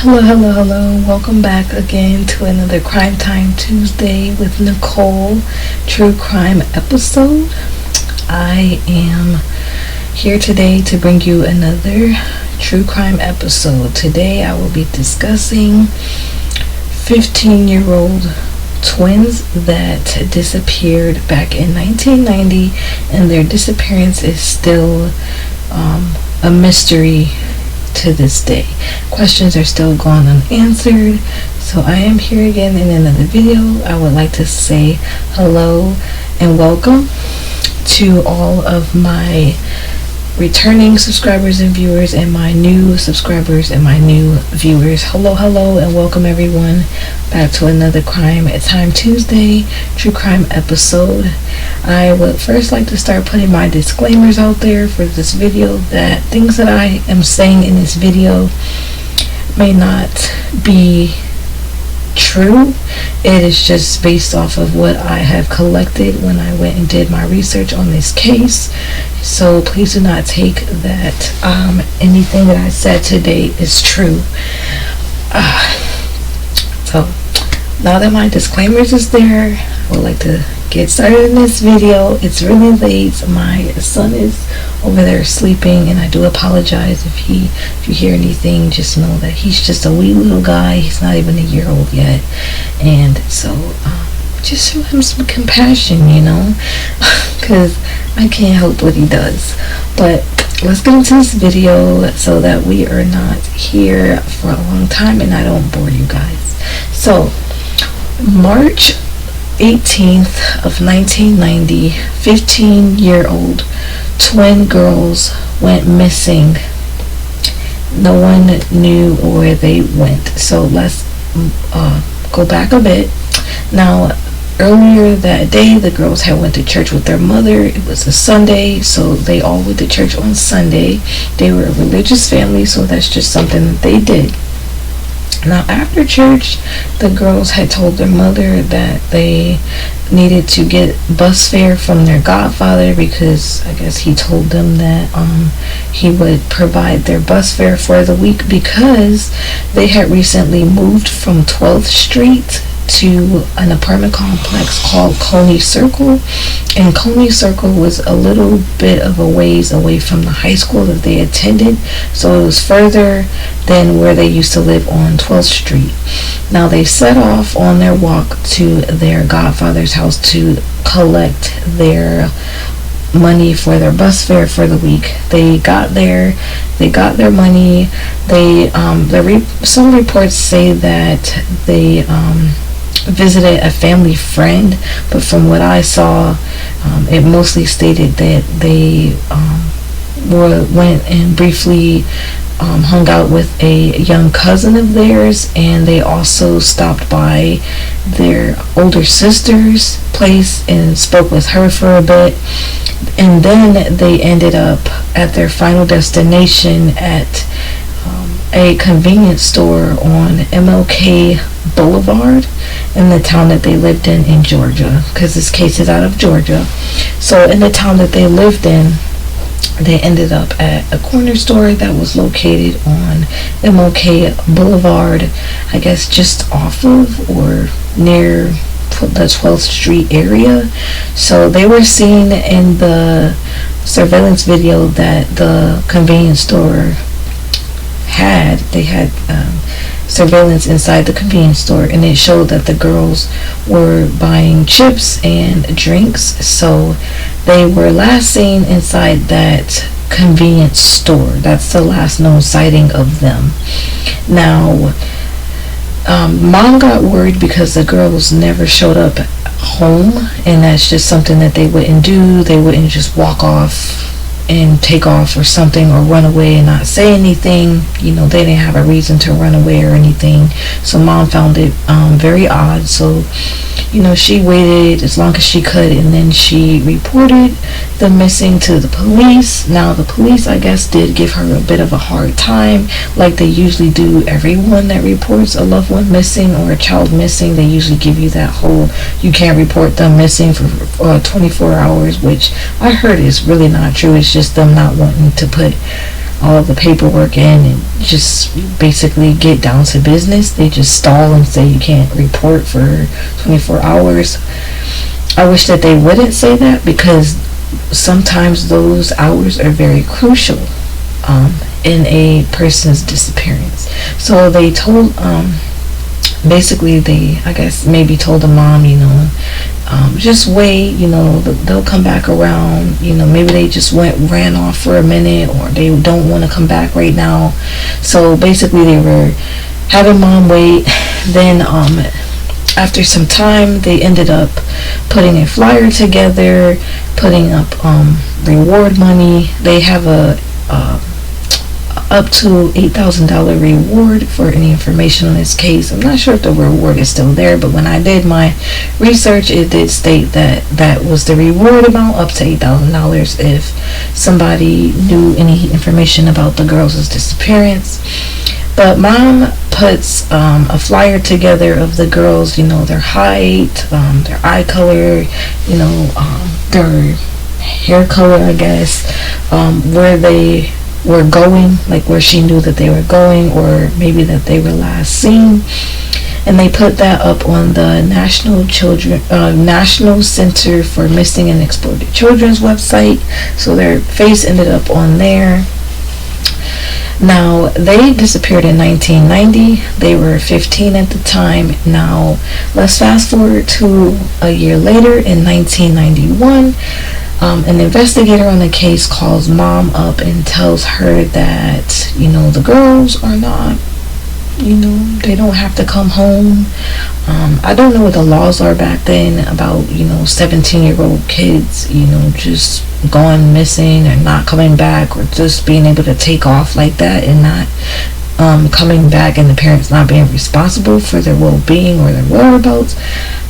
Hello. Welcome back again to another Crime Time Tuesday with Nicole True Crime episode. I am here today to bring you another True Crime episode. Today I will be discussing 15-year-old twins that disappeared back in 1990, and their disappearance is still a mystery to this day. Questions are still gone unanswered. So I am here again in another video. I would like to say hello and welcome to all of my returning subscribers and viewers, and my new subscribers and my new viewers. Hello and welcome everyone back to another Crime Time Tuesday True Crime episode. I would first like to start putting my disclaimers out there for this video, that things that I am saying in this video may not be true. It is just based off of what I have collected when I went and did my research on this case. So please do not take that anything that I said today is true. So now that my disclaimers is there, I would like to get started in this video. It's really late. My son is over there sleeping, and I do apologize if you hear anything. Just know that he's just a wee little guy. He's not even a year old yet, and so just show him some compassion, because I can't help what he does. But let's get into this video so that we are not here for a long time and I don't bore you guys. So March 18th of 1990, 15-year-old twin girls went missing. No one knew where they went. So let's go back a bit. Now, earlier that day, the girls had went to church with their mother. It was a Sunday, so they all went to church on Sunday. They were a religious family, so that's just something that they did. Now, after church, the girls had told their mother that they needed to get bus fare from their godfather, because I guess he told them that he would provide their bus fare for the week, because they had recently moved from 12th Street to an apartment complex called Coney Circle, and Coney Circle was a little bit of a ways away from the high school that they attended, so it was further than where they used to live on 12th Street. Now, they set off on their walk to their godfather's house to collect their money for their bus fare for the week. They got there, they got their money. Some reports say that they visited a family friend, but from what I saw, it mostly stated that they went and briefly hung out with a young cousin of theirs, and they also stopped by their older sister's place and spoke with her for a bit, and then they ended up at their final destination at a convenience store on MLK Boulevard in the town that they lived in Georgia, because this case is out of Georgia. So in the town that they lived in, they ended up at a corner store that was located on MLK Boulevard, I guess just off of or near the 12th Street area. So they were seen in the surveillance video that the convenience store had. They had surveillance inside the convenience store, and it showed that the girls were buying chips and drinks. So they were last seen inside that convenience store. That's the last known sighting of them. Now, mom got worried because the girls never showed up home, and that's just something that they wouldn't do. They wouldn't just walk off and take off or something, or run away and not say anything. They didn't have a reason to run away or anything. So mom found it very odd. So she waited as long as she could, and then she reported the missing to the police. Now, the police, I guess, did give her a bit of a hard time, like they usually do everyone that reports a loved one missing or a child missing. They usually give you that whole, you can't report them missing for 24 hours, which I heard is really not true. It's just them not wanting to put all the paperwork in and just basically get down to business. They just stall and say you can't report for 24 hours. I wish that they wouldn't say that, because sometimes those hours are very crucial in a person's disappearance. So they told, basically they, I guess, maybe told the mom, just wait, they'll come back around, maybe they just ran off for a minute, or they don't want to come back right now. So basically they were having mom wait. Then after some time, they ended up putting a flyer together, putting up reward money. They have a up to $8,000 reward for any information on this case. I'm not sure if the reward is still there, but when I did my research, it did state that that was the reward amount, up to $8,000 if somebody knew any information about the girls' disappearance. But mom puts a flyer together of the girls, their height, their eye color, their hair color, I guess, where they were going, like where she knew that they were going, or maybe that they were last seen. And they put that up on the National Center for Missing and Exploited Children's website. So their face ended up on there. Now, they disappeared in 1990. They were 15 at the time. Now, let's fast forward to a year later in 1991. An investigator on the case calls mom up and tells her that, the girls are not, they don't have to come home. I don't know what the laws are back then about, 17-year-old kids, just going missing or not coming back, or just being able to take off like that and not coming back, and the parents not being responsible for their well-being or their whereabouts.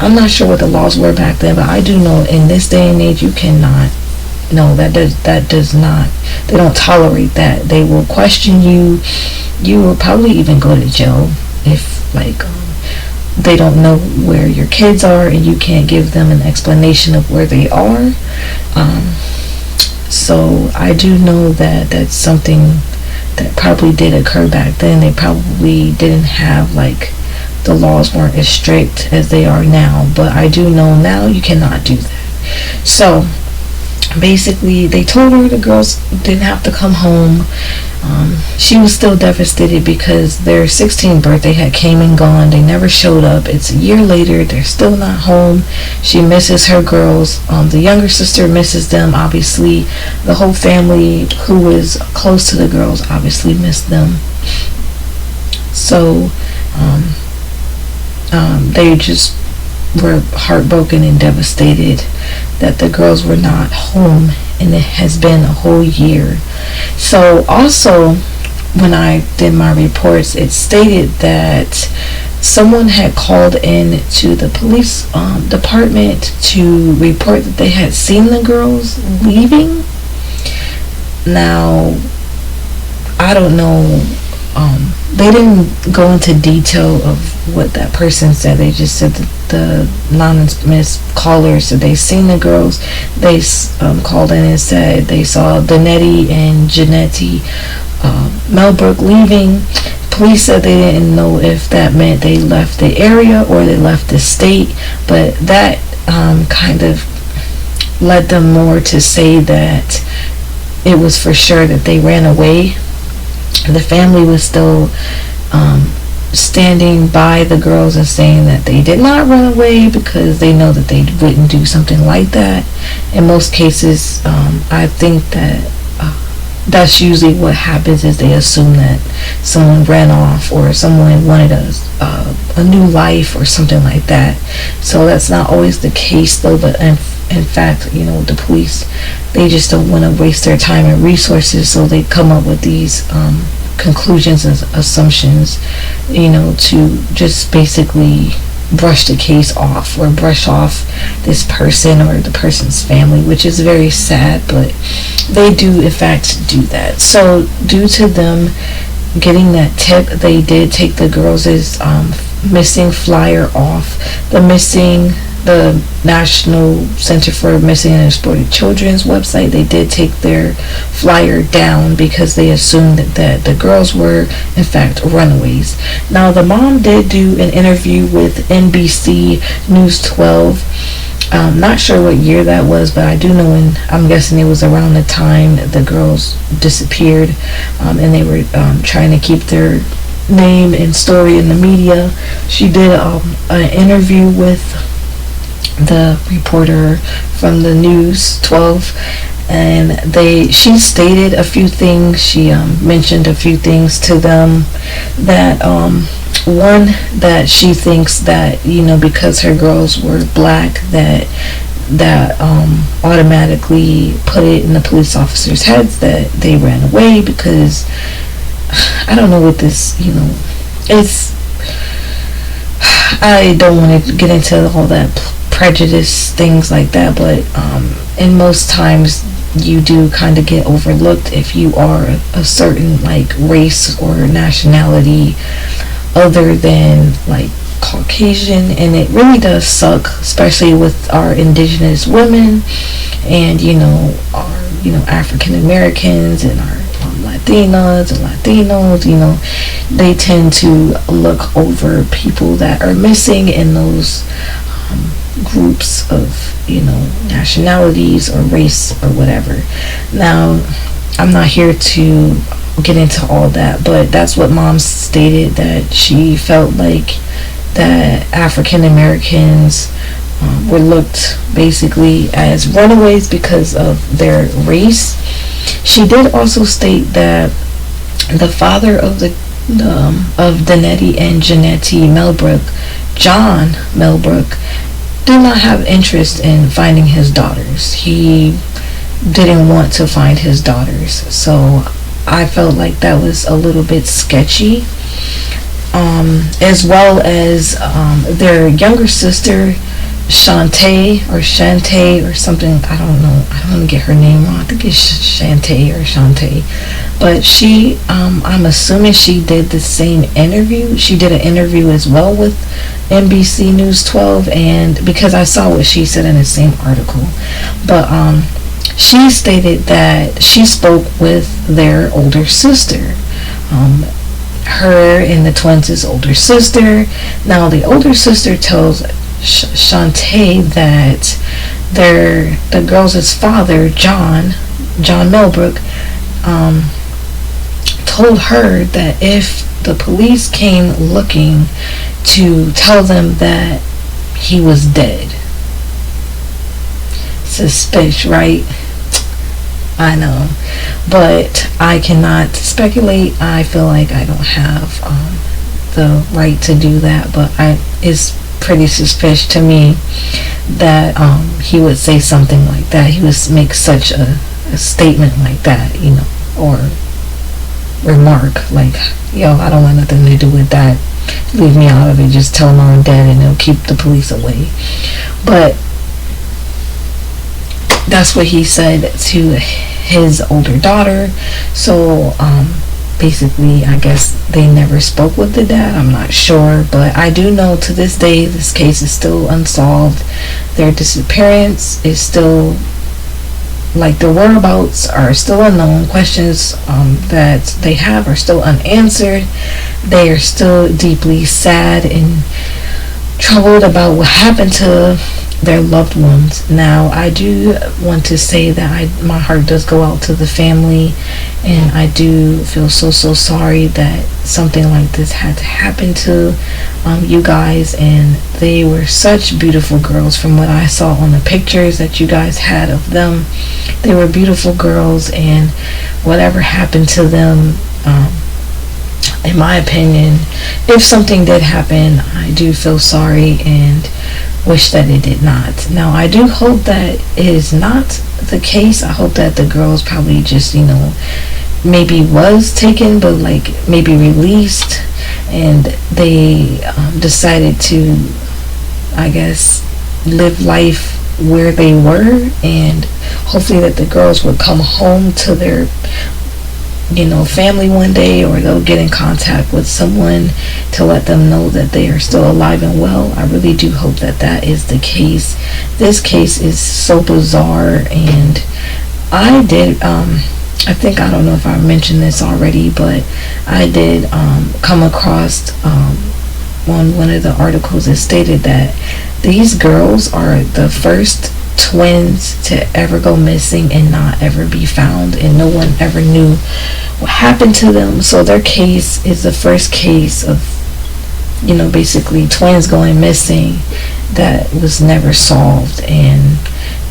I'm not sure what the laws were back then, but I do know in this day and age you cannot. No, that does not. They don't tolerate that. They will question you. You will probably even go to jail if they don't know where your kids are and you can't give them an explanation of where they are. So I do know that that's something that probably did occur back then. They probably didn't have the laws weren't as strict as they are now, but I do know now you cannot do that. So basically they told her the girls didn't have to come home. She was still devastated because their 16th birthday had came and gone. They never showed up. It's a year later. They're still not home. She misses her girls. The younger sister misses them, obviously. The whole family who was close to the girls obviously missed them. So they just were heartbroken and devastated that the girls were not home, and it has been a whole year. So also, when I did my reports, it stated that someone had called in to the police department to report that they had seen the girls leaving. Now, I don't know. They didn't go into detail of what that person said. They just said that the anonymous caller said they seen the girls. They called in and said they saw Danetti and Janetti Millbrook leaving. Police said they didn't know if that meant they left the area or they left the state, but that kind of led them more to say that it was for sure that they ran away. The family was still standing by the girls and saying that they did not run away because they know that they wouldn't do something like that. In most cases, I think that that's usually what happens, is they assume that someone ran off or someone wanted a new life or something like that. So that's not always the case though, but in fact, the police, they just don't want to waste their time and resources, so they come up with these conclusions and assumptions, to just basically brush the case off or brush off this person or the person's family, which is very sad, but they do in fact do that. So due to them getting that tip, they did take the girls' missing flyer off the missing the National Center for Missing and Exploited Children's website, they did take their flyer down because they assumed that the girls were in fact runaways. Now the mom did do an interview with NBC News 12. Not sure what year that was, but I do know, I'm guessing it was around the time the girls disappeared, and they were trying to keep their name and story in the media. She did an interview with the reporter from the News 12, and she stated a few things. She mentioned a few things to them that one, that she thinks that, because her girls were black, that automatically put it in the police officers' heads that they ran away, because I don't know what this, it's, I don't want to get into all that prejudice, things like that, but in most times you do kind of get overlooked if you are a certain like race or nationality other than like Caucasian, and it really does suck, especially with our indigenous women and our African Americans and our Latinas and Latinos. They tend to look over people that are missing in those groups of nationalities or race or whatever. Now, I'm not here to get into all that, but that's what mom stated, that she felt like that African Americans were looked basically as runaways because of their race. She did also state that the father of Danetti and Janetti Millbrook, John Millbrook, did not have interest in finding his daughters. He didn't want to find his daughters, so I felt like that was a little bit sketchy. As well as their younger sister, Shantae or something, I don't know, I don't want to get her name wrong, I think it's Shantae or Shantae, but she, I'm assuming she did the same interview. She did an interview as well with NBC News 12, and because I saw what she said in the same article, but she stated that she spoke with their older sister, her and the twins' older sister. Now the older sister tells Shantae that the girls' father, John Millbrook, told her that if the police came looking, to tell them that he was dead. Suspicious, right? I know, but I cannot speculate. I feel like I don't have the right to do that, but it's pretty suspicious to me that he would say something like that. He would make such a statement like that, or remark like, yo, I don't want nothing to do with that. Leave me out of it. Just tell them I'm dead and it'll keep the police away. But that's what he said to his older daughter. So basically, I guess they never spoke with the dad. I'm not sure, but I do know to this day this case is still unsolved. Their disappearance is still, like, their whereabouts are still unknown. Questions that they have are still unanswered. They are still deeply sad and troubled about what happened to their loved ones. Now, I do want to say that my heart does go out to the family, and I do feel so sorry that something like this had to happen to you guys. And they were such beautiful girls from what I saw on the pictures that you guys had of them. They were beautiful girls, and whatever happened to them, in my opinion, if something did happen, I do feel sorry and wish that it did not. Now, I do hope that it is not the case. I hope that the girls probably just, maybe was taken, but like maybe released, and they decided to, I guess, live life where they were, and hopefully that the girls would come home to their family one day, or they'll get in contact with someone to let them know that they are still alive and well. I really do hope that that is the case. This case is so bizarre, and I did I think, I don't know if I mentioned this already, but I did come across on one of the articles, it stated that these girls are the first twins to ever go missing and not ever be found, and no one ever knew what happened to them. So their case is the first case of basically twins going missing that was never solved, and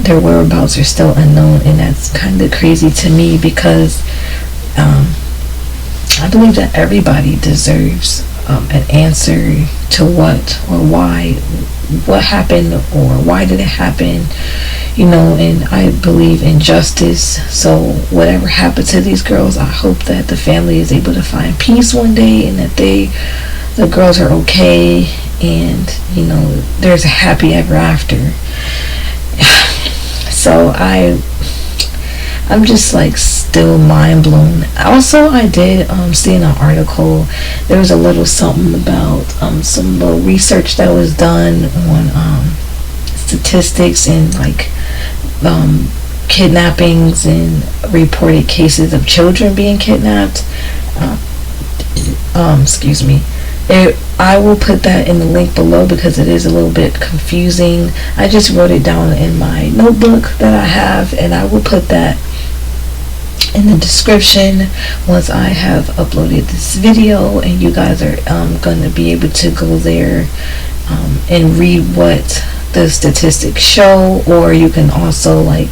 their whereabouts are still unknown. And that's kind of crazy to me, because I believe that everybody deserves an answer to what or why, what happened, or why did it happen, and I believe in justice. So whatever happened to these girls, I hope that the family is able to find peace one day, and that the girls are okay, and there's a happy ever after. So I'm just like still mind blown. Also, I did see in an article, there was a little something about some little research that was done on statistics and like kidnappings and reported cases of children being kidnapped. Excuse me. I will put that in the link below, because it is a little bit confusing. I just wrote it down in my notebook that I have, and I will put that in the description once I have uploaded this video, and you guys are going to be able to go there and read what the statistics show. Or you can also, I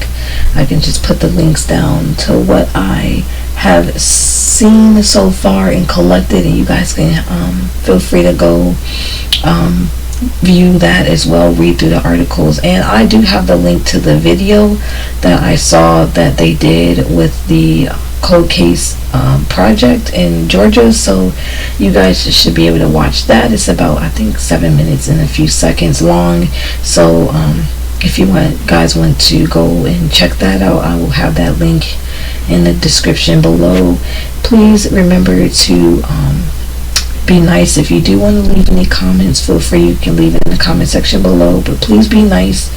can just put the links down to what I have seen so far and collected, and you guys can feel free to go view that as well, read through the articles. And I do have the link to the video that I saw that they did with the cold case project in Georgia, so you guys should be able to watch that. It's about, I think, 7 minutes and a few seconds long. So if you guys want to go and check that out, I will have that link in the description below. Please remember to be nice. If you do want to leave any comments, feel free, you can leave it in the comment section below, but please be nice,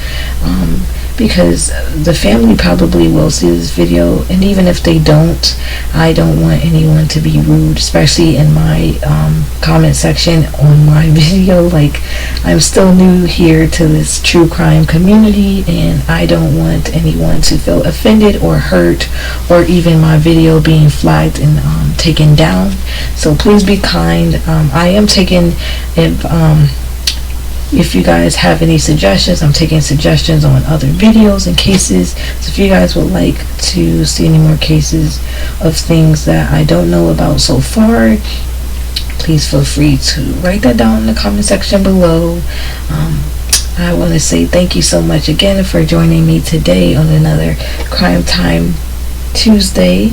because the family probably will see this video, and even if they don't, I don't want anyone to be rude, especially in my comment section on my video. I'm still new here to this true crime community, and I don't want anyone to feel offended or hurt, or even my video being flagged and taken down. So please be kind. I am taking, if you guys have any suggestions, I'm taking suggestions on other videos and cases. So if you guys would like to see any more cases of things that I don't know about so far, please feel free to write that down in the comment section below. I want to say thank you so much again for joining me today on another Crime Time Tuesday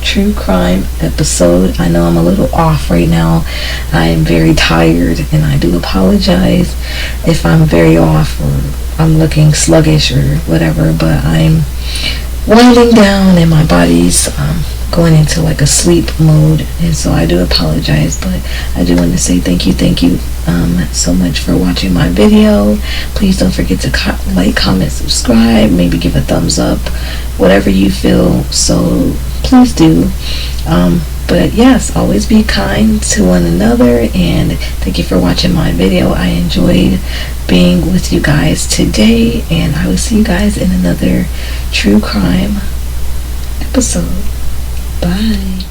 True Crime episode. I know I'm a little off right now. I am very tired, and I do apologize if I'm very off or I'm looking sluggish or whatever, but I'm winding down and my body's going into a sleep mode, and so I do apologize. But I do want to say thank you so much for watching my video. Please don't forget to like, comment, subscribe, maybe give a thumbs up, whatever you feel, so please do. But yes, always be kind to one another, and thank you for watching my video. I enjoyed being with you guys today, and I will see you guys in another true crime episode. Bye.